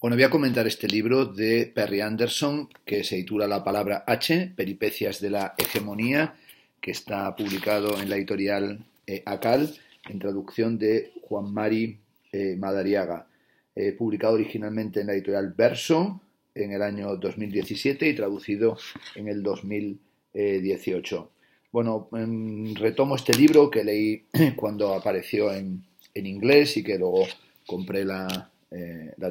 Bueno, voy a comentar este libro de Perry Anderson que se titula La palabra H, Peripecias de la hegemonía, que está publicado en la editorial ACAL, en traducción de Juan Mari Madariaga, publicado originalmente en la editorial Verso en el año 2017 y traducido en el 2018. Bueno, retomo este libro que leí cuando apareció en inglés y que luego compré la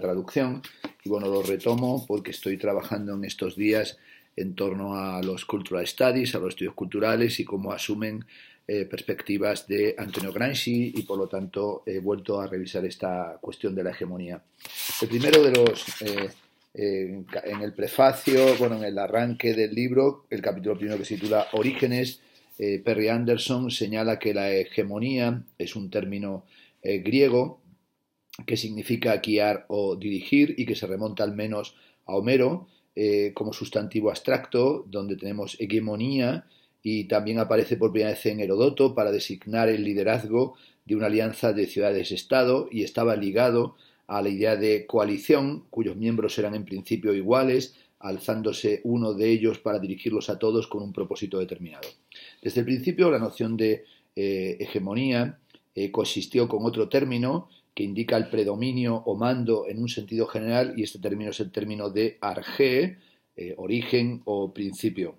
traducción, y bueno, lo retomo porque estoy trabajando en estos días en torno a los cultural studies, a los estudios culturales y cómo asumen perspectivas de Antonio Gramsci, y por lo tanto he vuelto a revisar esta cuestión de la hegemonía. El primero de los en el prefacio, bueno, en el arranque del libro, el capítulo primero, que se titula Orígenes, Perry Anderson señala que la hegemonía es un término griego que significa guiar o dirigir y que se remonta al menos a Homero como sustantivo abstracto, donde tenemos hegemonía, y también aparece por primera vez en Heródoto para designar el liderazgo de una alianza de ciudades-estado, y estaba ligado a la idea de coalición, cuyos miembros eran en principio iguales, alzándose uno de ellos para dirigirlos a todos con un propósito determinado. Desde el principio, la noción de hegemonía coexistió con otro término que indica el predominio o mando en un sentido general, y este término es el término de arjé, origen o principio.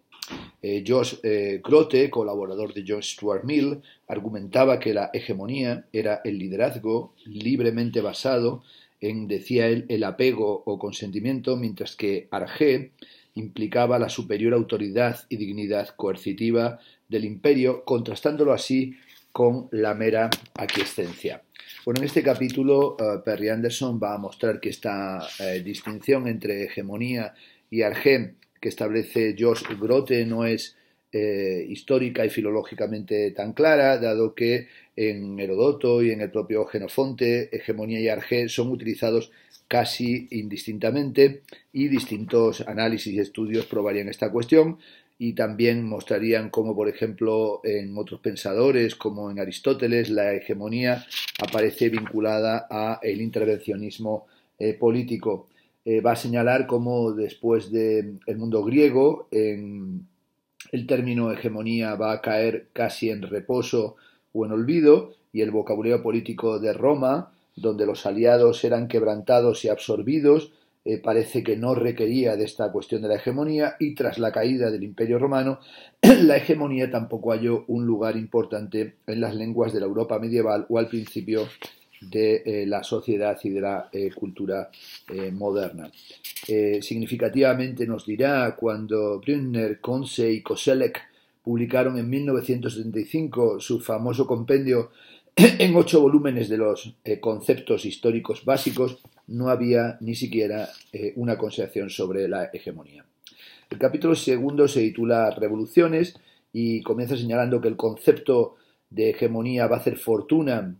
Josh Grote, colaborador de John Stuart Mill, argumentaba que la hegemonía era el liderazgo libremente basado en, decía él, el apego o consentimiento, mientras que arjé implicaba la superior autoridad y dignidad coercitiva del imperio, contrastándolo así con la mera aquiescencia. Bueno, en este capítulo Perry Anderson va a mostrar que esta distinción entre hegemonía y arjé que establece Josh Grote no es histórica y filológicamente tan clara, dado que en Heródoto y en el propio Jenofonte hegemonía y arjé son utilizados casi indistintamente, y distintos análisis y estudios probarían esta cuestión, y también mostrarían cómo, por ejemplo, en otros pensadores, como en Aristóteles, la hegemonía aparece vinculada a el intervencionismo político. Va a señalar cómo después del mundo griego el término hegemonía va a caer casi en reposo o en olvido, y el vocabulario político de Roma, donde los aliados eran quebrantados y absorbidos, parece que no requería de esta cuestión de la hegemonía, y tras la caída del Imperio Romano, la hegemonía tampoco halló un lugar importante en las lenguas de la Europa medieval o al principio de la sociedad y de la cultura moderna. Significativamente nos dirá cuando Brünner, Conce y Koselleck publicaron en 1975 su famoso compendio en 8 volúmenes de los conceptos históricos básicos, no había ni siquiera una consideración sobre la hegemonía. El capítulo segundo se titula Revoluciones y comienza señalando que el concepto de hegemonía va a hacer fortuna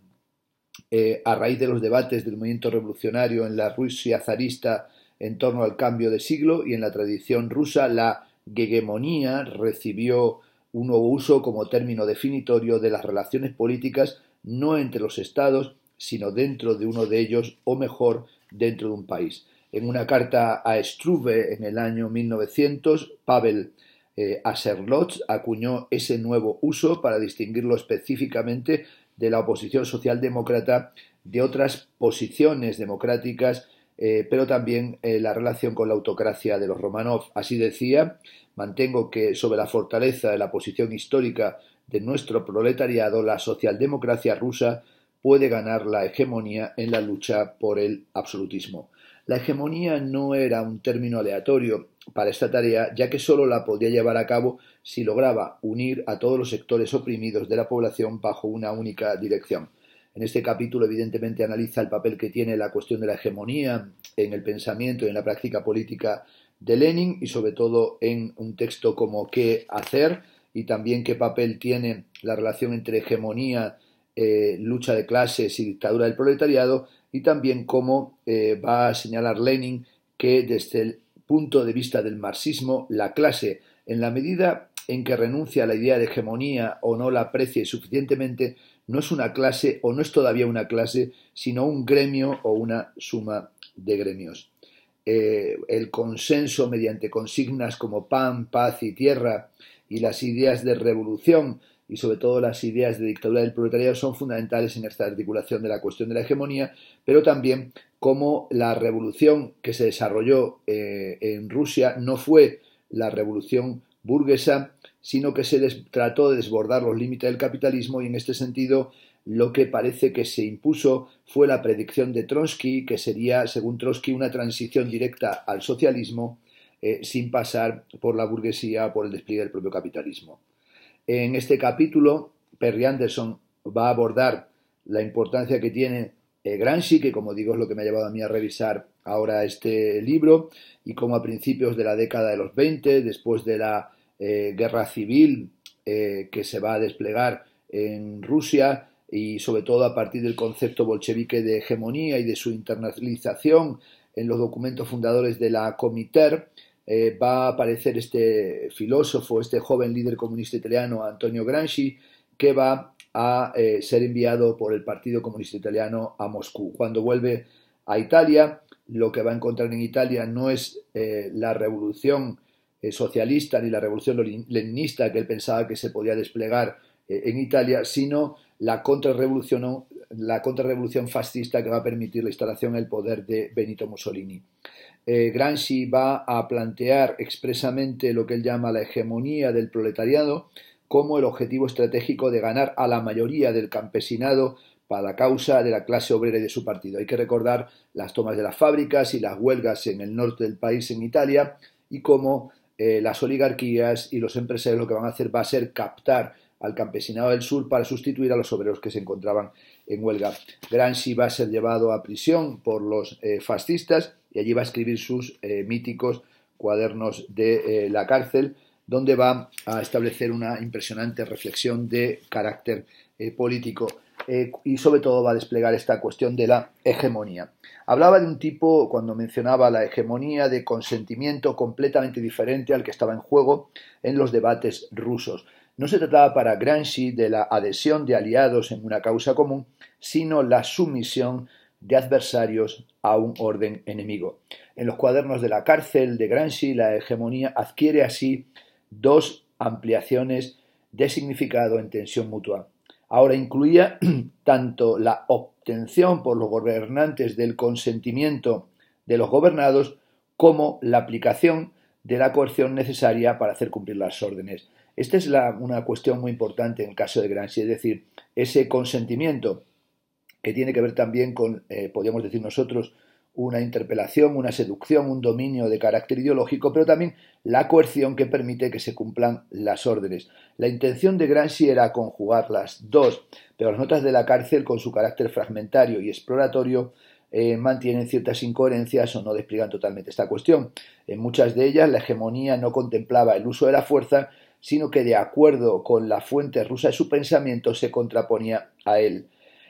a raíz de los debates del movimiento revolucionario en la Rusia zarista en torno al cambio de siglo, y en la tradición rusa la hegemonía recibió un nuevo uso como término definitorio de las relaciones políticas, no entre los estados, sino dentro de uno de ellos, o mejor, dentro de un país. En una carta a Struve en el año 1900, Pavel Acerlot acuñó ese nuevo uso para distinguirlo específicamente de la oposición socialdemócrata de otras posiciones democráticas, pero también la relación con la autocracia de los Romanov. Así decía: mantengo que sobre la fortaleza de la posición histórica de nuestro proletariado, la socialdemocracia rusa puede ganar la hegemonía en la lucha por el absolutismo. La hegemonía no era un término aleatorio para esta tarea, ya que solo la podía llevar a cabo si lograba unir a todos los sectores oprimidos de la población bajo una única dirección. En este capítulo, evidentemente, analiza el papel que tiene la cuestión de la hegemonía en el pensamiento y en la práctica política de Lenin, y sobre todo en un texto como ¿Qué hacer?, y también qué papel tiene la relación entre hegemonía, lucha de clases y dictadura del proletariado, y también cómo va a señalar Lenin que desde el punto de vista del marxismo, la clase, en la medida en que renuncia a la idea de hegemonía o no la aprecie suficientemente, no es una clase o no es todavía una clase, sino un gremio o una suma de gremios. el consenso mediante consignas como pan, paz y tierra, y las ideas de revolución y sobre todo las ideas de dictadura del proletariado son fundamentales en esta articulación de la cuestión de la hegemonía, pero también cómo la revolución que se desarrolló en Rusia no fue la revolución burguesa, sino que se trató de desbordar los límites del capitalismo, y en este sentido lo que parece que se impuso fue la predicción de Trotsky, que sería, según Trotsky, una transición directa al socialismo sin pasar por la burguesía o por el despliegue del propio capitalismo. En este capítulo, Perry Anderson va a abordar la importancia que tiene Gramsci, que como digo es lo que me ha llevado a mí a revisar ahora este libro, y cómo a principios de la década de los 20, después de la guerra civil que se va a desplegar en Rusia, y sobre todo a partir del concepto bolchevique de hegemonía y de su internacionalización en los documentos fundadores de la Comiter, va a aparecer este filósofo, este joven líder comunista italiano, Antonio Gramsci, que va a ser enviado por el Partido Comunista Italiano a Moscú. Cuando vuelve a Italia, lo que va a encontrar en Italia no es la revolución socialista ni la revolución leninista que él pensaba que se podía desplegar en Italia, sino la contrarrevolución fascista que va a permitir la instalación en el poder de Benito Mussolini. Gramsci va a plantear expresamente lo que él llama la hegemonía del proletariado como el objetivo estratégico de ganar a la mayoría del campesinado para la causa de la clase obrera y de su partido. Hay que recordar las tomas de las fábricas y las huelgas en el norte del país, en Italia, y cómo las oligarquías y los empresarios lo que van a hacer va a ser captar al campesinado del sur para sustituir a los obreros que se encontraban en huelga. Gramsci va a ser llevado a prisión por los fascistas y allí va a escribir sus míticos cuadernos de la cárcel, donde va a establecer una impresionante reflexión de carácter político y sobre todo va a desplegar esta cuestión de la hegemonía. Hablaba de un tipo, cuando mencionaba la hegemonía, de consentimiento completamente diferente al que estaba en juego en los debates rusos. No se trataba para Gramsci de la adhesión de aliados en una causa común, sino la sumisión de adversarios a un orden enemigo. En los cuadernos de la cárcel de Gramsci, la hegemonía adquiere así dos ampliaciones de significado en tensión mutua. Ahora incluía tanto la obtención por los gobernantes del consentimiento de los gobernados como la aplicación de la coerción necesaria para hacer cumplir las órdenes. Esta es una cuestión muy importante en el caso de Gramsci, es decir, ese consentimiento que tiene que ver también con, podríamos decir nosotros, una interpelación, una seducción, un dominio de carácter ideológico, pero también la coerción que permite que se cumplan las órdenes. La intención de Gramsci era conjugar las dos, pero las notas de la cárcel, con su carácter fragmentario y exploratorio, mantienen ciertas incoherencias o no despliegan totalmente esta cuestión. En muchas de ellas la hegemonía no contemplaba el uso de la fuerza, sino que de acuerdo con la fuente rusa de su pensamiento se contraponía a él.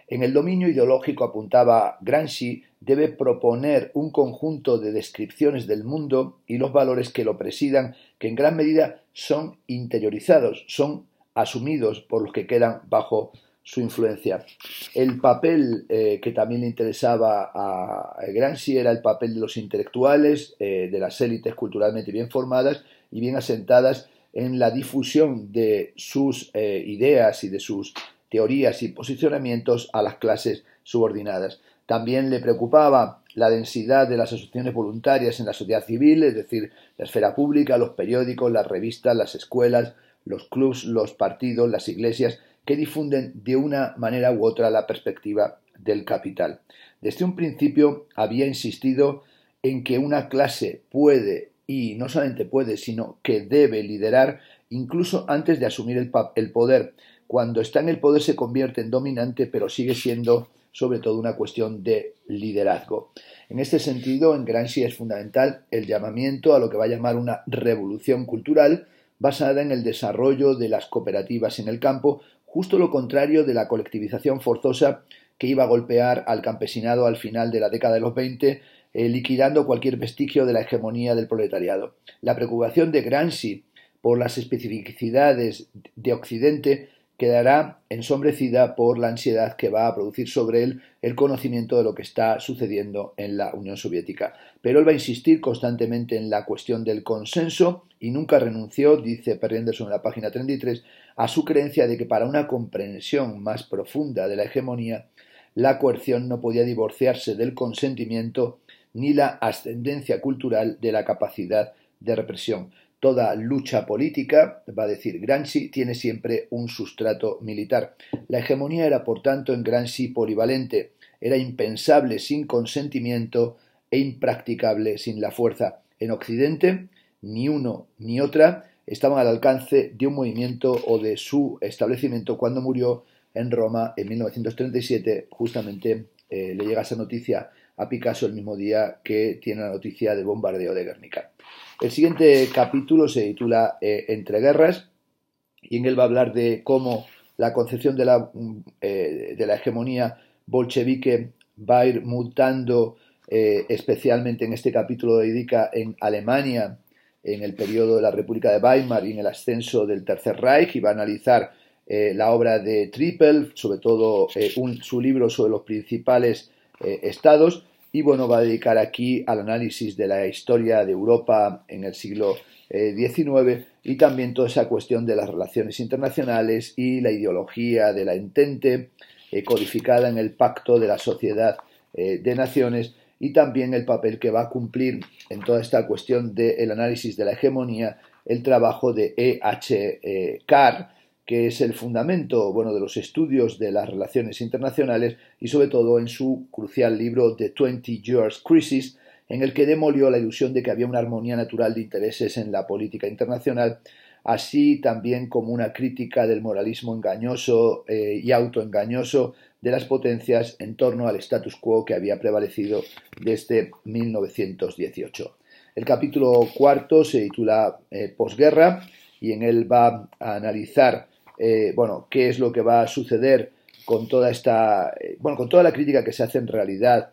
En el dominio ideológico, apuntaba Gramsci, debe proponer un conjunto de descripciones del mundo y los valores que lo presidan, que en gran medida son interiorizados, son asumidos por los que quedan bajo su influencia. El papel que también le interesaba a Gramsci era el papel de los intelectuales, de las élites culturalmente bien formadas y bien asentadas en la difusión de sus ideas y de sus teorías y posicionamientos a las clases subordinadas. También le preocupaba la densidad de las asociaciones voluntarias en la sociedad civil, es decir, la esfera pública, los periódicos, las revistas, las escuelas, los clubs, los partidos, las iglesias, que difunden de una manera u otra la perspectiva del capital. Desde un principio había insistido en que una clase puede, y no solamente puede, sino que debe liderar incluso antes de asumir el poder. Cuando está en el poder se convierte en dominante, pero sigue siendo sobre todo una cuestión de liderazgo. En este sentido, en Gramsci es fundamental el llamamiento a lo que va a llamar una revolución cultural basada en el desarrollo de las cooperativas en el campo, justo lo contrario de la colectivización forzosa que iba a golpear al campesinado al final de la década de los 20, liquidando cualquier vestigio de la hegemonía del proletariado. La preocupación de Gramsci por las especificidades de Occidente quedará ensombrecida por la ansiedad que va a producir sobre él el conocimiento de lo que está sucediendo en la Unión Soviética. Pero él va a insistir constantemente en la cuestión del consenso y nunca renunció, dice Perry Anderson en la página 33, a su creencia de que para una comprensión más profunda de la hegemonía, la coerción no podía divorciarse del consentimiento ni la ascendencia cultural de la capacidad de represión. Toda lucha política, va a decir Gramsci, tiene siempre un sustrato militar. La hegemonía era, por tanto, en Gramsci polivalente, era impensable sin consentimiento e impracticable sin la fuerza. En Occidente, ni uno ni otra estaban al alcance de un movimiento o de su establecimiento cuando murió en Roma en 1937. Justamente le llega esa noticia a Picasso el mismo día que tiene la noticia del bombardeo de Guernica. El siguiente capítulo se titula Entre guerras, y en él va a hablar de cómo la concepción de la hegemonía bolchevique va a ir mutando, especialmente en este capítulo dedica en Alemania, en el periodo de la República de Weimar y en el ascenso del Tercer Reich, y va a analizar la obra de Trippel, sobre todo su libro sobre los principales estados, y bueno, va a dedicar aquí al análisis de la historia de Europa en el siglo XIX y también toda esa cuestión de las relaciones internacionales y la ideología de la Entente codificada en el Pacto de la Sociedad de Naciones, y también el papel que va a cumplir en toda esta cuestión del análisis de la hegemonía el trabajo de E.H. Carr, que es el fundamento de los estudios de las relaciones internacionales, y sobre todo en su crucial libro The 20 Years Crisis, en el que demolió la ilusión de que había una armonía natural de intereses en la política internacional, así también como una crítica del moralismo engañoso y autoengañoso de las potencias en torno al status quo que había prevalecido desde 1918. El capítulo cuarto se titula Posguerra, y en él va a analizar qué es lo que va a suceder con toda con toda la crítica que se hace en realidad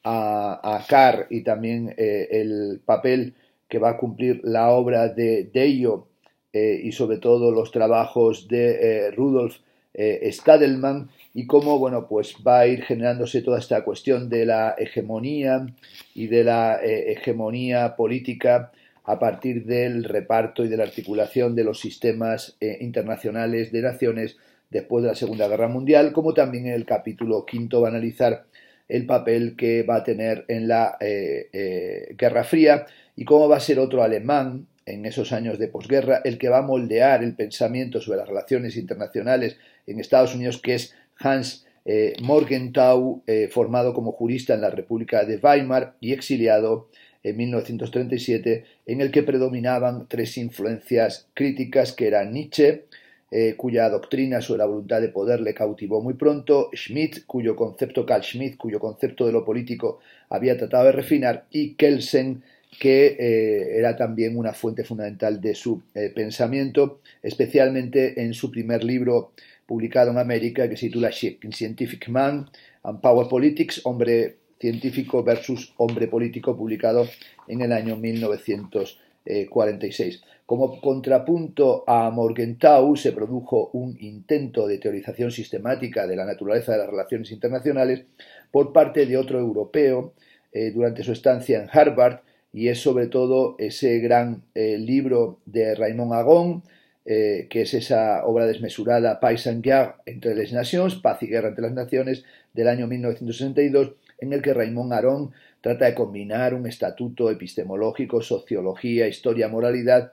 a Carr, y también el papel que va a cumplir la obra de Deyo y sobre todo los trabajos de Rudolf Stadelmann, y cómo va a ir generándose toda esta cuestión de la hegemonía y de la hegemonía política a partir del reparto y de la articulación de los sistemas internacionales de naciones después de la Segunda Guerra Mundial, como también en el capítulo quinto va a analizar el papel que va a tener en la Guerra Fría y cómo va a ser otro alemán en esos años de posguerra el que va a moldear el pensamiento sobre las relaciones internacionales en Estados Unidos, que es Hans Morgenthau, formado como jurista en la República de Weimar y exiliado en 1937, en el que predominaban tres influencias críticas, que eran Nietzsche, cuya doctrina sobre la voluntad de poder le cautivó muy pronto, Carl Schmitt, cuyo concepto de lo político había tratado de refinar, y Kelsen, que era también una fuente fundamental de su pensamiento, especialmente en su primer libro publicado en América, que se titula Scientific Man and Power Politics, hombre científico versus hombre político, publicado en el año 1946. Como contrapunto a Morgenthau se produjo un intento de teorización sistemática de la naturaleza de las relaciones internacionales por parte de otro europeo durante su estancia en Harvard, y es sobre todo ese gran libro de Raymond Aron, que es esa obra desmesurada Paix et Guerre entre les Nations, Paz y Guerra entre las Naciones, del año 1962, en el que Raymond Aron trata de combinar un estatuto epistemológico, sociología, historia, moralidad,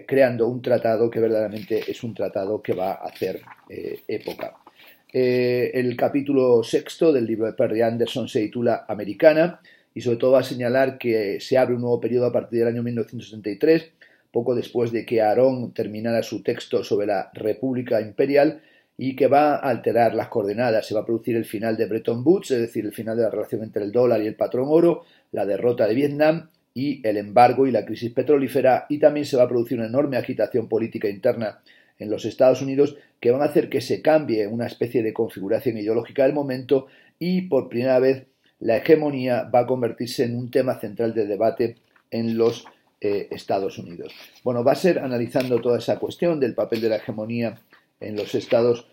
creando un tratado que verdaderamente es un tratado que va a hacer época. El capítulo sexto del libro de Perry Anderson se titula Americana, y sobre todo va a señalar que se abre un nuevo periodo a partir del año 1973, poco después de que Aron terminara su texto sobre la República Imperial, y que va a alterar las coordenadas. Se va a producir el final de Bretton Woods, es decir, el final de la relación entre el dólar y el patrón oro, la derrota de Vietnam y el embargo y la crisis petrolífera, y también se va a producir una enorme agitación política interna en los Estados Unidos que van a hacer que se cambie una especie de configuración ideológica del momento, y por primera vez la hegemonía va a convertirse en un tema central de debate en los Estados Unidos. Va a ser analizando toda esa cuestión del papel de la hegemonía en los Estados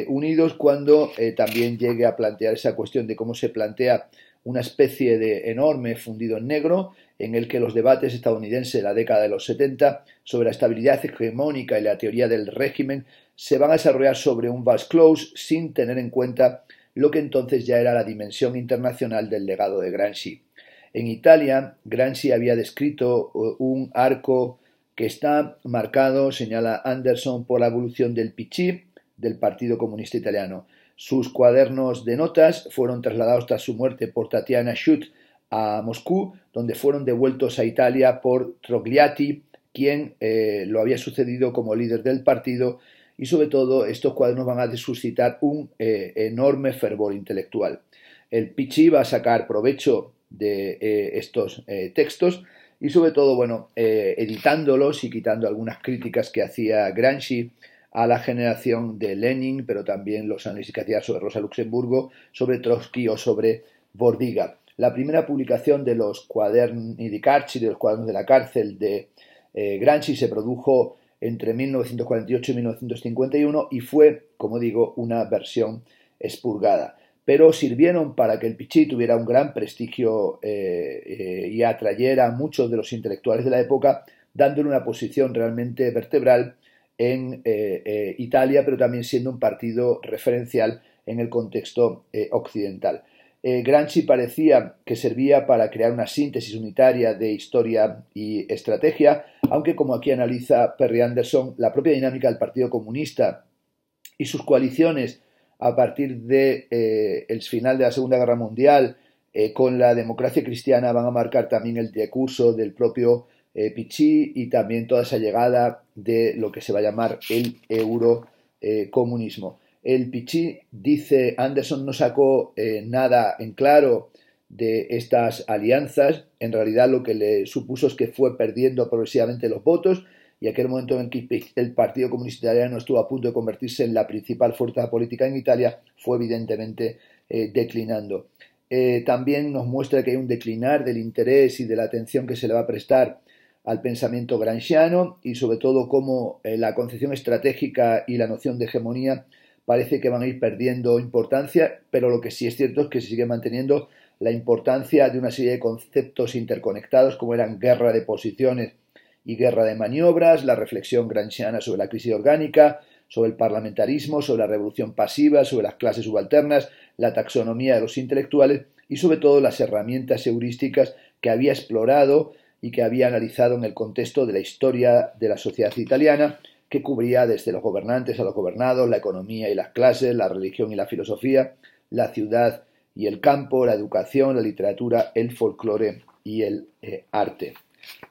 Unidos, cuando también llegue a plantear esa cuestión de cómo se plantea una especie de enorme fundido en negro en el que los debates estadounidenses de la década de los 70 sobre la estabilidad hegemónica y la teoría del régimen se van a desarrollar sobre un vast close sin tener en cuenta lo que entonces ya era la dimensión internacional del legado de Gramsci. En Italia, Gramsci había descrito un arco que está marcado, señala Anderson, por la evolución del PC, del Partido Comunista Italiano. Sus cuadernos de notas fueron trasladados tras su muerte por Tatiana Schutt a Moscú, donde fueron devueltos a Italia por Trogliati, quien lo había sucedido como líder del partido, y sobre todo estos cuadernos van a suscitar un enorme fervor intelectual. El PC va a sacar provecho de estos textos y sobre todo, editándolos y quitando algunas críticas que hacía Gramsci a la generación de Lenin, pero también los análisis que hacía sobre Rosa Luxemburgo, sobre Trotsky o sobre Bordiga. La primera publicación de los cuaderni di carcere, de los cuadernos de la cárcel de Gramsci, se produjo entre 1948 y 1951 y fue, como digo, una versión expurgada. Pero sirvieron para que el PC tuviera un gran prestigio y atrayera a muchos de los intelectuales de la época, dándole una posición realmente vertebral en Italia, pero también siendo un partido referencial en el contexto occidental. Gramsci parecía que servía para crear una síntesis unitaria de historia y estrategia, aunque, como aquí analiza Perry Anderson, la propia dinámica del Partido Comunista y sus coaliciones a partir del final de la Segunda Guerra Mundial con la democracia cristiana van a marcar también el decurso del propio PC y también toda esa llegada de lo que se va a llamar el eurocomunismo. El PC, dice Anderson, no sacó nada en claro de estas alianzas. En realidad lo que le supuso es que fue perdiendo progresivamente los votos y aquel momento en que el Partido Comunista Italiano estuvo a punto de convertirse en la principal fuerza política en Italia, fue evidentemente declinando. También nos muestra que hay un declinar del interés y de la atención que se le va a prestar al pensamiento gramsciano y sobre todo cómo la concepción estratégica y la noción de hegemonía parece que van a ir perdiendo importancia, pero lo que sí es cierto es que se sigue manteniendo la importancia de una serie de conceptos interconectados como eran guerra de posiciones y guerra de maniobras, la reflexión gramsciana sobre la crisis orgánica, sobre el parlamentarismo, sobre la revolución pasiva, sobre las clases subalternas, la taxonomía de los intelectuales y sobre todo las herramientas heurísticas que había explorado y que había analizado en el contexto de la historia de la sociedad italiana, que cubría desde los gobernantes a los gobernados, la economía y las clases, la religión y la filosofía, la ciudad y el campo, la educación, la literatura, el folclore y el arte.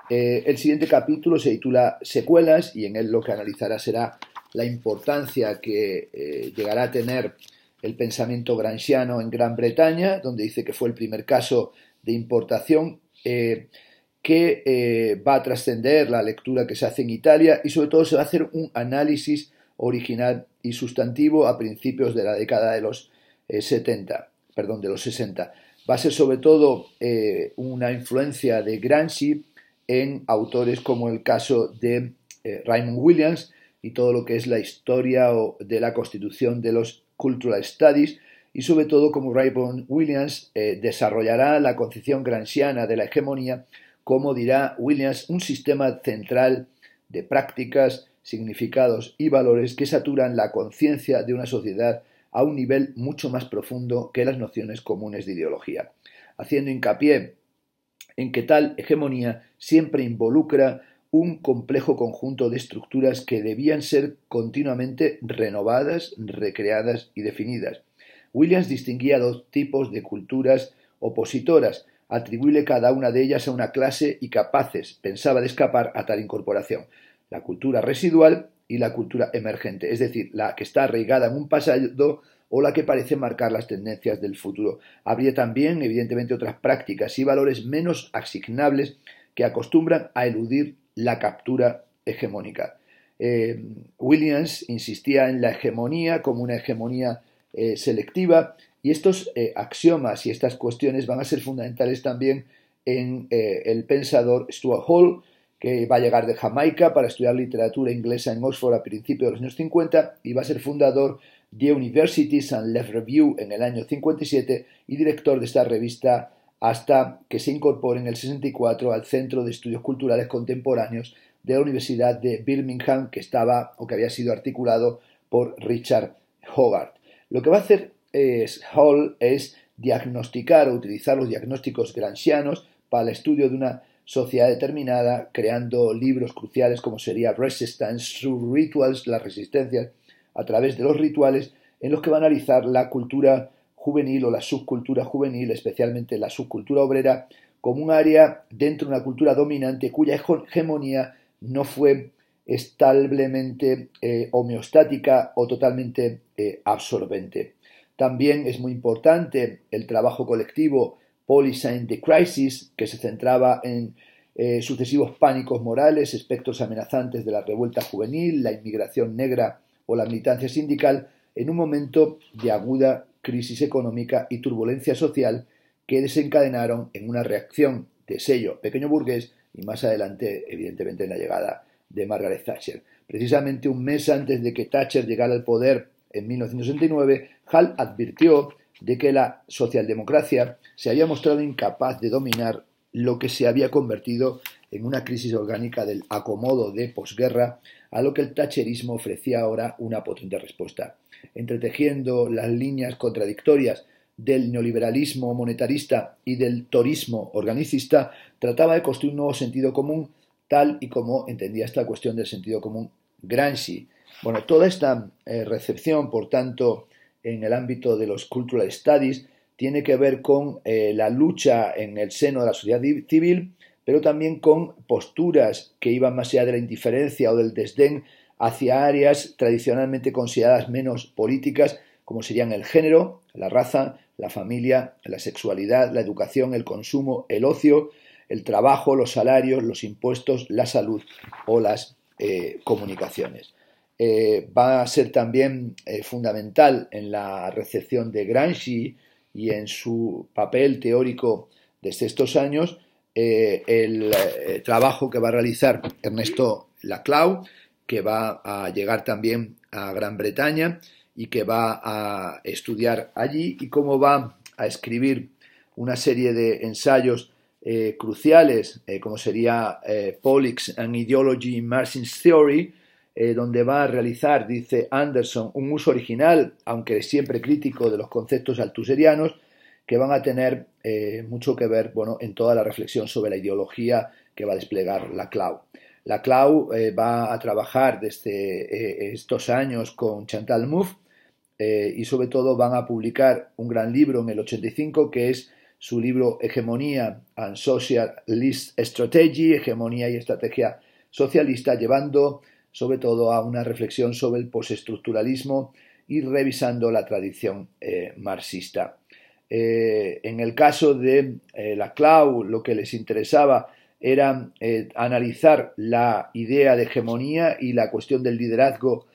El siguiente capítulo se titula Secuelas y en él lo que analizará será la importancia que llegará a tener el pensamiento gramsciano en Gran Bretaña, donde dice que fue el primer caso de importación que va a trascender la lectura que se hace en Italia y sobre todo se va a hacer un análisis original y sustantivo a principios de la década de los 60. Va a ser sobre todo una influencia de Gramsci en autores como el caso de Raymond Williams y todo lo que es la historia de la constitución de los Cultural Studies y sobre todo como Raymond Williams desarrollará la concepción gramsciana de la hegemonía como dirá Williams, un sistema central de prácticas, significados y valores que saturan la conciencia de una sociedad a un nivel mucho más profundo que las nociones comunes de ideología, haciendo hincapié en que tal hegemonía siempre involucra un complejo conjunto de estructuras que debían ser continuamente renovadas, recreadas y definidas. Williams distinguía dos tipos de culturas opositoras, atribuible cada una de ellas a una clase y capaces, pensaba, de escapar a tal incorporación, la cultura residual y la cultura emergente, es decir, la que está arraigada en un pasado o la que parece marcar las tendencias del futuro. Habría también, evidentemente, otras prácticas y valores menos asignables que acostumbran a eludir la captura hegemónica. Williams insistía en la hegemonía como una hegemonía selectiva y estos axiomas y estas cuestiones van a ser fundamentales también en el pensador Stuart Hall, que va a llegar de Jamaica para estudiar literatura inglesa en Oxford a principios de los años 50 y va a ser fundador de Universities and Left Review en el año 57 y director de esta revista hasta que se incorpora en el 64 al Centro de Estudios Culturales Contemporáneos de la Universidad de Birmingham, que había sido articulado por Richard Hogarth. Lo que va a hacer Hall es diagnosticar o utilizar los diagnósticos gramscianos para el estudio de una sociedad determinada, creando libros cruciales como sería Resistance Through Rituals, la resistencia a través de los rituales, en los que va a analizar la cultura juvenil o la subcultura juvenil, especialmente la subcultura obrera, como un área dentro de una cultura dominante cuya hegemonía no fue establemente homeostática o totalmente absorbente. También es muy importante el trabajo colectivo Policy and the Crisis, que se centraba en sucesivos pánicos morales, espectros amenazantes de la revuelta juvenil, la inmigración negra o la militancia sindical, en un momento de aguda crisis económica y turbulencia social que desencadenaron en una reacción de sello pequeño burgués y más adelante, evidentemente, en la llegada de Margaret Thatcher. Precisamente un mes antes de que Thatcher llegara al poder en 1969, Hall advirtió de que la socialdemocracia se había mostrado incapaz de dominar lo que se había convertido en una crisis orgánica del acomodo de posguerra, a lo que el thatcherismo ofrecía ahora una potente respuesta. Entretejiendo las líneas contradictorias del neoliberalismo monetarista y del torismo organicista, trataba de construir un nuevo sentido común, tal y como entendía esta cuestión del sentido común Gramsci. Bueno, toda esta recepción, por tanto, en el ámbito de los cultural studies, tiene que ver con la lucha en el seno de la sociedad civil, pero también con posturas que iban más allá de la indiferencia o del desdén hacia áreas tradicionalmente consideradas menos políticas, como serían el género, la raza, la familia, la sexualidad, la educación, el consumo, el ocio, el trabajo, los salarios, los impuestos, la salud o las comunicaciones. Va a ser también fundamental en la recepción de Gramsci y en su papel teórico desde estos años el trabajo que va a realizar Ernesto Laclau, que va a llegar también a Gran Bretaña y que va a estudiar allí, y cómo va a escribir una serie de ensayos cruciales, como sería Politics and Ideology in Marxist Theory, donde va a realizar, dice Anderson, un uso original, aunque siempre crítico, de los conceptos althuserianos, que van a tener mucho que ver, en toda la reflexión sobre la ideología que va a desplegar Laclau. Laclau va a trabajar desde estos años con Chantal Mouffe y sobre todo van a publicar un gran libro en el 85, que es su libro Hegemonía and Socialist Strategy, Hegemonía y Estrategia Socialista, llevando sobre todo a una reflexión sobre el postestructuralismo y revisando la tradición marxista. En el caso de Laclau, lo que les interesaba era analizar la idea de hegemonía y la cuestión del liderazgo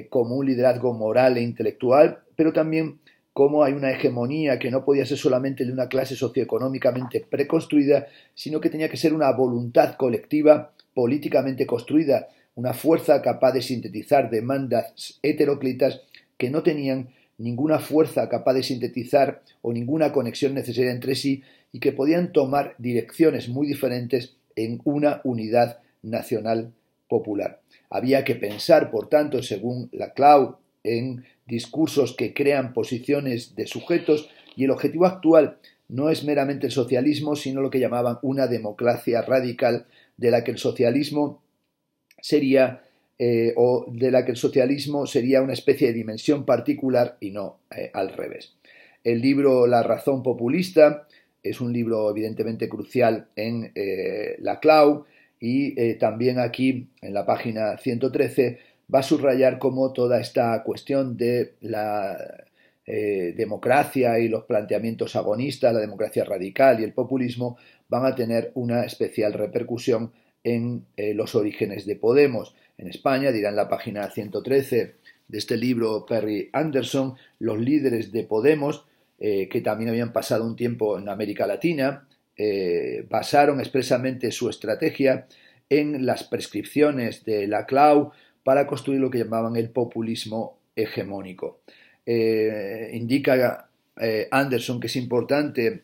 como un liderazgo moral e intelectual, pero también cómo hay una hegemonía que no podía ser solamente de una clase socioeconómicamente preconstruida, sino que tenía que ser una voluntad colectiva políticamente construida, una fuerza capaz de sintetizar demandas heteroclitas que no tenían ninguna fuerza capaz de sintetizar o ninguna conexión necesaria entre sí y que podían tomar direcciones muy diferentes en una unidad nacional popular. Había que pensar, por tanto, según Laclau, en discursos que crean posiciones de sujetos, y el objetivo actual no es meramente el socialismo, sino lo que llamaban una democracia radical, de la que el socialismo sería una especie de dimensión particular y no al revés. El libro La razón populista es un libro evidentemente crucial en Laclau, y también aquí en la página 113 va a subrayar cómo toda esta cuestión de la democracia y los planteamientos agonistas, la democracia radical y el populismo van a tener una especial repercusión en los orígenes de Podemos. En España, dirá en la página 113 de este libro Perry Anderson, los líderes de Podemos, que también habían pasado un tiempo en América Latina, basaron expresamente su estrategia en las prescripciones de Laclau para construir lo que llamaban el populismo hegemónico. Indica Anderson que es importante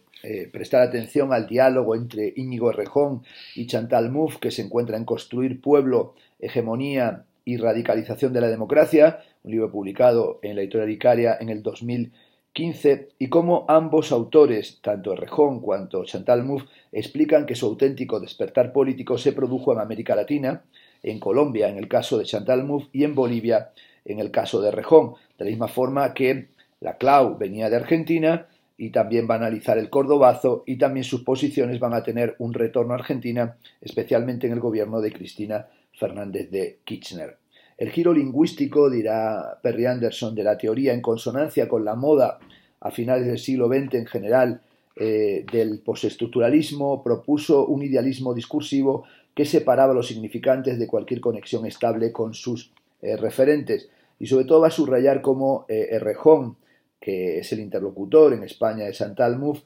prestar atención al diálogo entre Íñigo Errejón y Chantal Mouffe, que se encuentra en Construir Pueblo, Hegemonía y Radicalización de la Democracia, un libro publicado en la editorial Icaria en el 2015, y cómo ambos autores, tanto Errejón cuanto Chantal Mouffe, explican que su auténtico despertar político se produjo en América Latina, en Colombia en el caso de Chantal Mouffe y en Bolivia en el caso de Errejón, de la misma forma que Laclau venía de Argentina y también va a analizar el cordobazo, y también sus posiciones van a tener un retorno a Argentina, especialmente en el gobierno de Cristina Fernández de Kirchner. El giro lingüístico, dirá Perry Anderson, de la teoría en consonancia con la moda a finales del siglo XX en general del postestructuralismo, propuso un idealismo discursivo que separaba los significantes de cualquier conexión estable con sus referentes, y sobre todo va a subrayar cómo Errejón, que es el interlocutor en España de Chantal Mouffe,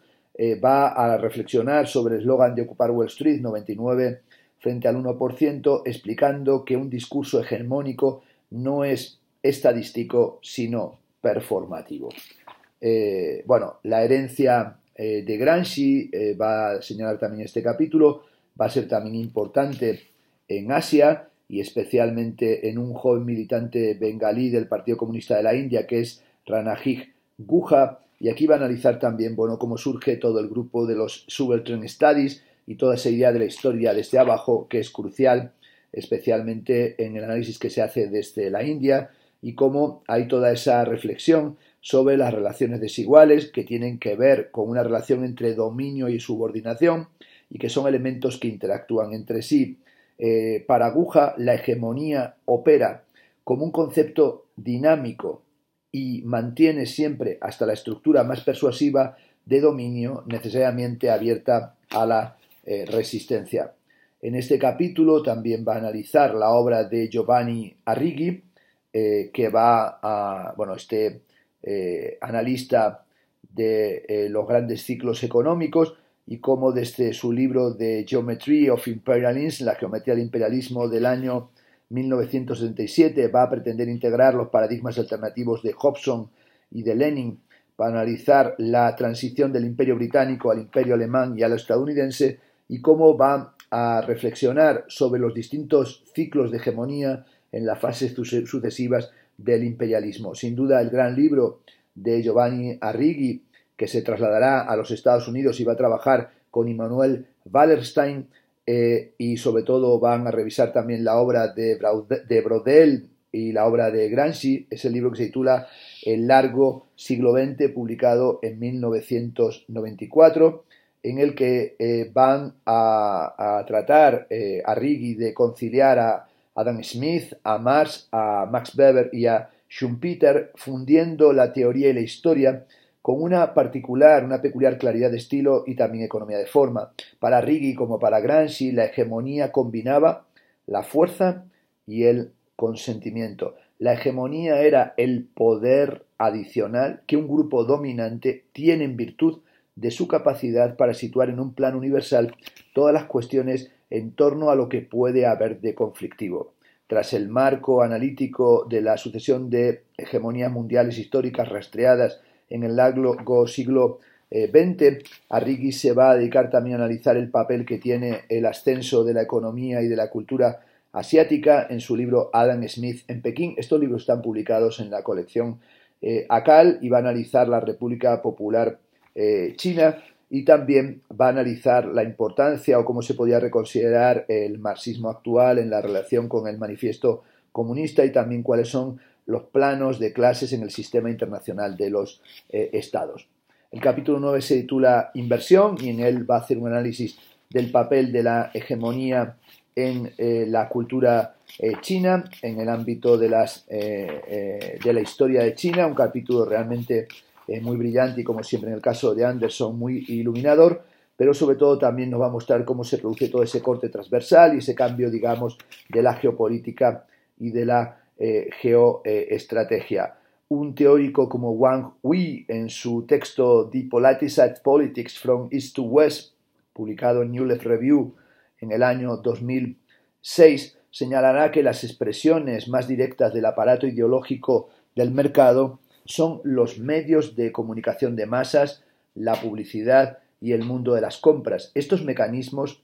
va a reflexionar sobre el eslogan de ocupar Wall Street, 99 frente al 1%, explicando que un discurso hegemónico no es estadístico, sino performativo. La herencia de Gramsci va a señalar también este capítulo, va a ser también importante en Asia y especialmente en un joven militante bengalí del Partido Comunista de la India, que es Ranajit Guha, y aquí va a analizar también cómo surge todo el grupo de los Subaltern Studies y toda esa idea de la historia desde abajo, que es crucial, especialmente en el análisis que se hace desde la India, y cómo hay toda esa reflexión sobre las relaciones desiguales que tienen que ver con una relación entre dominio y subordinación y que son elementos que interactúan entre sí. Para Guha, la hegemonía opera como un concepto dinámico y mantiene siempre hasta la estructura más persuasiva de dominio necesariamente abierta a la resistencia. En este capítulo también va a analizar la obra de Giovanni Arrighi, que va a, analista de los grandes ciclos económicos, y cómo desde su libro de Geometry of Imperialism, la geometría del imperialismo del año 1977, va a pretender integrar los paradigmas alternativos de Hobson y de Lenin para analizar la transición del imperio británico al imperio alemán y al estadounidense, y cómo va a reflexionar sobre los distintos ciclos de hegemonía en las fases sucesivas del imperialismo. Sin duda, el gran libro de Giovanni Arrighi, que se trasladará a los Estados Unidos y va a trabajar con Immanuel Wallerstein, y sobre todo van a revisar también la obra de Braudel y la obra de Gramsci. Es el libro que se titula El largo siglo XX, publicado en 1994, en el que van a tratar Arrighi de conciliar a Adam Smith, a Marx, a Max Weber y a Schumpeter, fundiendo la teoría y la historia con una peculiar claridad de estilo y también economía de forma. Para Arrighi, como para Gramsci, la hegemonía combinaba la fuerza y el consentimiento. La hegemonía era el poder adicional que un grupo dominante tiene en virtud de su capacidad para situar en un plano universal todas las cuestiones en torno a lo que puede haber de conflictivo. Tras el marco analítico de la sucesión de hegemonías mundiales históricas rastreadas en el largo siglo XX, Arrighi se va a dedicar también a analizar el papel que tiene el ascenso de la economía y de la cultura asiática en su libro Adam Smith en Pekín. Estos libros están publicados en la colección ACAL, y va a analizar la República Popular China, y también va a analizar la importancia o cómo se podía reconsiderar el marxismo actual en la relación con el manifiesto comunista, y también cuáles son los planos de clases en el sistema internacional de los estados. El capítulo 9 se titula Inversión, y en él va a hacer un análisis del papel de la hegemonía en la cultura china, en el ámbito de la historia de China, un capítulo realmente muy brillante y, como siempre en el caso de Anderson, muy iluminador, pero sobre todo también nos va a mostrar cómo se produce todo ese corte transversal y ese cambio, digamos, de la geopolítica y de la geoestrategia. Un teórico como Wang Wei, en su texto Depoliticized Politics from East to West, publicado en New Left Review en el año 2000, 6. Señalará que las expresiones más directas del aparato ideológico del mercado son los medios de comunicación de masas, la publicidad y el mundo de las compras. Estos mecanismos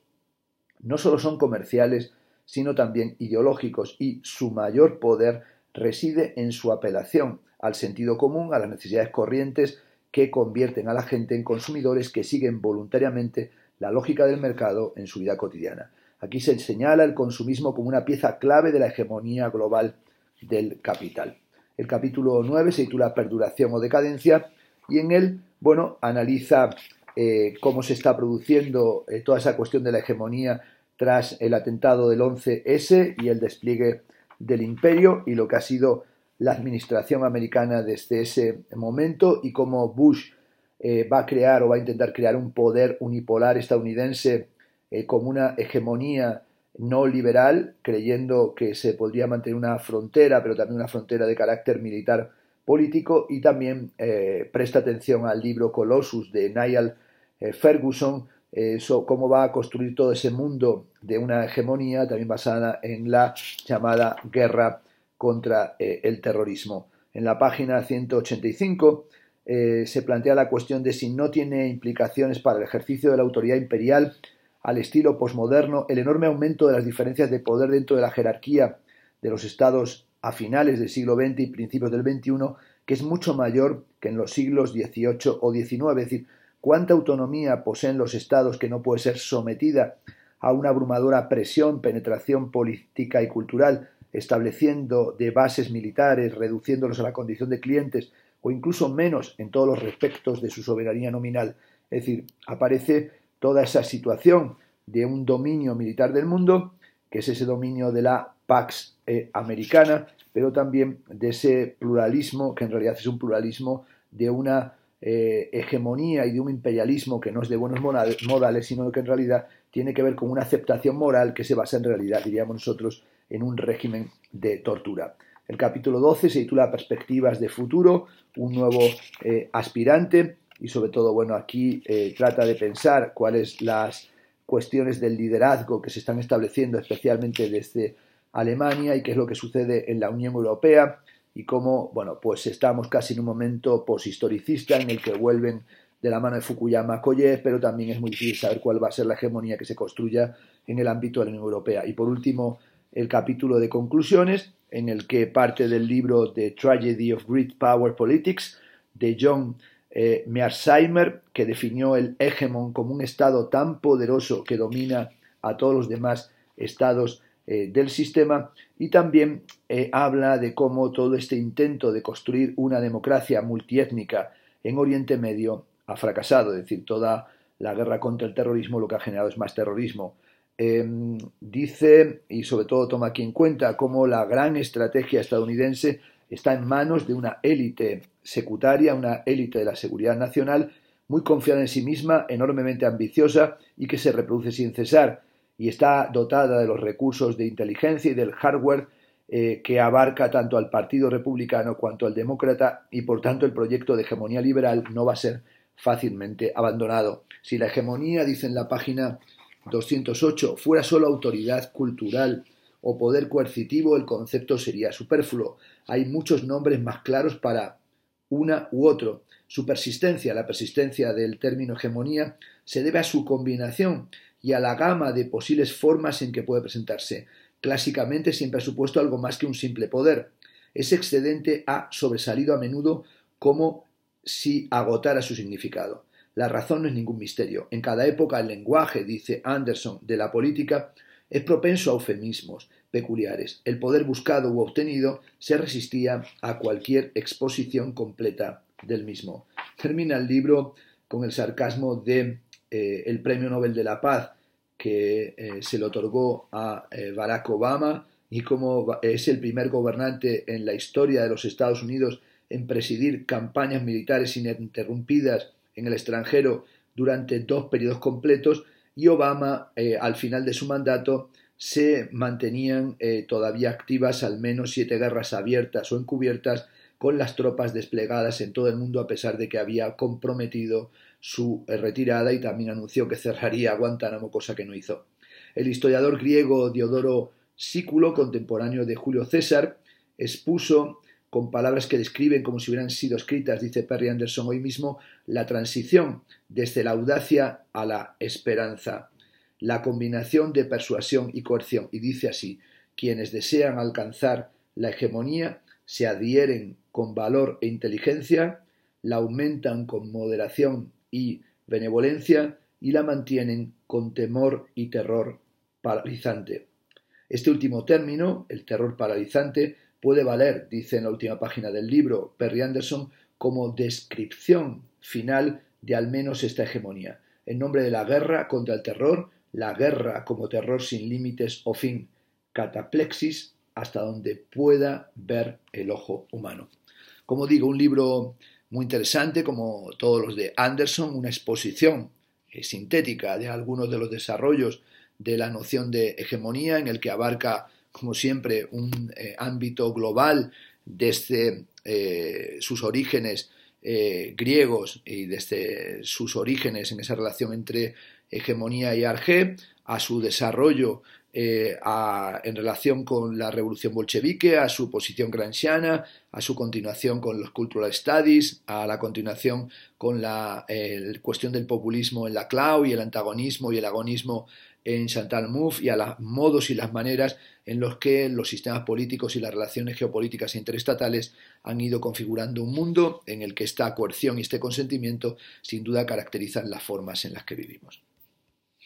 no solo son comerciales, sino también ideológicos, y su mayor poder reside en su apelación al sentido común, a las necesidades corrientes que convierten a la gente en consumidores que siguen voluntariamente la lógica del mercado en su vida cotidiana. Aquí se señala el consumismo como una pieza clave de la hegemonía global del capital. El capítulo 9 se titula Perduración o decadencia, y en él, analiza cómo se está produciendo toda esa cuestión de la hegemonía tras el atentado del 11S y el despliegue del imperio, y lo que ha sido la administración americana desde ese momento, y cómo Bush va a crear o va a intentar crear un poder unipolar estadounidense como una hegemonía no liberal, creyendo que se podría mantener una frontera, pero también una frontera de carácter militar político. Y también presta atención al libro Colossus de Niall Ferguson, cómo va a construir todo ese mundo de una hegemonía también basada en la llamada guerra contra el terrorismo. En la página 185 se plantea la cuestión de si no tiene implicaciones para el ejercicio de la autoridad imperial al estilo posmoderno el enorme aumento de las diferencias de poder dentro de la jerarquía de los estados a finales del siglo XX y principios del XXI, que es mucho mayor que en los siglos XVIII o XIX. Es decir, cuánta autonomía poseen los estados que no puede ser sometida a una abrumadora presión, penetración política y cultural, estableciendo de bases militares, reduciéndolos a la condición de clientes o incluso menos en todos los respectos de su soberanía nominal. Es decir, aparece toda esa situación de un dominio militar del mundo, que es ese dominio de la Pax americana, pero también de ese pluralismo, que en realidad es un pluralismo de una hegemonía y de un imperialismo que no es de buenos modales, sino que en realidad tiene que ver con una aceptación moral que se basa en realidad, diríamos nosotros, en un régimen de tortura. El capítulo 12 se titula Perspectivas de futuro, un nuevo aspirante, y sobre todo, aquí trata de pensar cuáles las cuestiones del liderazgo que se están estableciendo, especialmente desde Alemania, y qué es lo que sucede en la Unión Europea, y cómo, pues estamos casi en un momento poshistoricista en el que vuelven de la mano de Fukuyama Koyev, pero también es muy difícil saber cuál va a ser la hegemonía que se construya en el ámbito de la Unión Europea. Y por último, el capítulo de conclusiones, en el que parte del libro The Tragedy of Great Power Politics de John Mearsheimer, que definió el hegemon como un estado tan poderoso que domina a todos los demás estados del sistema, y también habla de cómo todo este intento de construir una democracia multiétnica en Oriente Medio ha fracasado. Es decir, toda la guerra contra el terrorismo lo que ha generado es más terrorismo. Dice, y sobre todo toma aquí en cuenta, cómo la gran estrategia estadounidense está en manos de una élite secutaria, una élite de la seguridad nacional, muy confiada en sí misma, enormemente ambiciosa y que se reproduce sin cesar, y está dotada de los recursos de inteligencia y del hardware que abarca tanto al Partido Republicano cuanto al Demócrata, y por tanto el proyecto de hegemonía liberal no va a ser fácilmente abandonado. Si la hegemonía, dice en la página 208, fuera solo autoridad cultural o poder coercitivo, el concepto sería superfluo. Hay muchos nombres más claros para una u otro. Su persistencia, la persistencia del término hegemonía, se debe a su combinación y a la gama de posibles formas en que puede presentarse. Clásicamente siempre ha supuesto algo más que un simple poder. Ese excedente ha sobresalido a menudo como si agotara su significado. La razón no es ningún misterio. En cada época el lenguaje, dice Anderson, de la política es propenso a eufemismos peculiares. El poder buscado u obtenido se resistía a cualquier exposición completa del mismo. Termina el libro con el sarcasmo de el Premio Nobel de la Paz que se le otorgó a Barack Obama, y como es el primer gobernante en la historia de los Estados Unidos en presidir campañas militares ininterrumpidas en el extranjero durante 2 periodos completos, y Obama al final de su mandato se mantenían todavía activas al menos 7 guerras abiertas o encubiertas con las tropas desplegadas en todo el mundo, a pesar de que había comprometido su retirada, y también anunció que cerraría Guantánamo, cosa que no hizo. El historiador griego Diodoro Sículo, contemporáneo de Julio César, expuso con palabras que describen como si hubieran sido escritas, dice Perry Anderson hoy mismo, la transición desde la audacia a la esperanza, la combinación de persuasión y coerción. Y dice así: quienes desean alcanzar la hegemonía se adhieren con valor e inteligencia, la aumentan con moderación y benevolencia y la mantienen con temor y terror paralizante. Este último término, el terror paralizante, puede valer, dice en la última página del libro Perry Anderson, como descripción final de al menos esta hegemonía. En nombre de la guerra contra el terror, la guerra como terror sin límites o fin, cataplexis hasta donde pueda ver el ojo humano. Como digo, un libro muy interesante, como todos los de Anderson, una exposición sintética de algunos de los desarrollos de la noción de hegemonía, en el que abarca, como siempre, un ámbito global desde sus orígenes griegos y desde sus orígenes en esa relación entre hegemonía y arjé, a su desarrollo en relación con la revolución bolchevique, a su posición gramsciana, a su continuación con los cultural studies, a la continuación con la cuestión del populismo en Laclau y el antagonismo y el agonismo en Chantal Mouffe, y a los modos y las maneras en los que los sistemas políticos y las relaciones geopolíticas interestatales han ido configurando un mundo en el que esta coerción y este consentimiento sin duda caracterizan las formas en las que vivimos.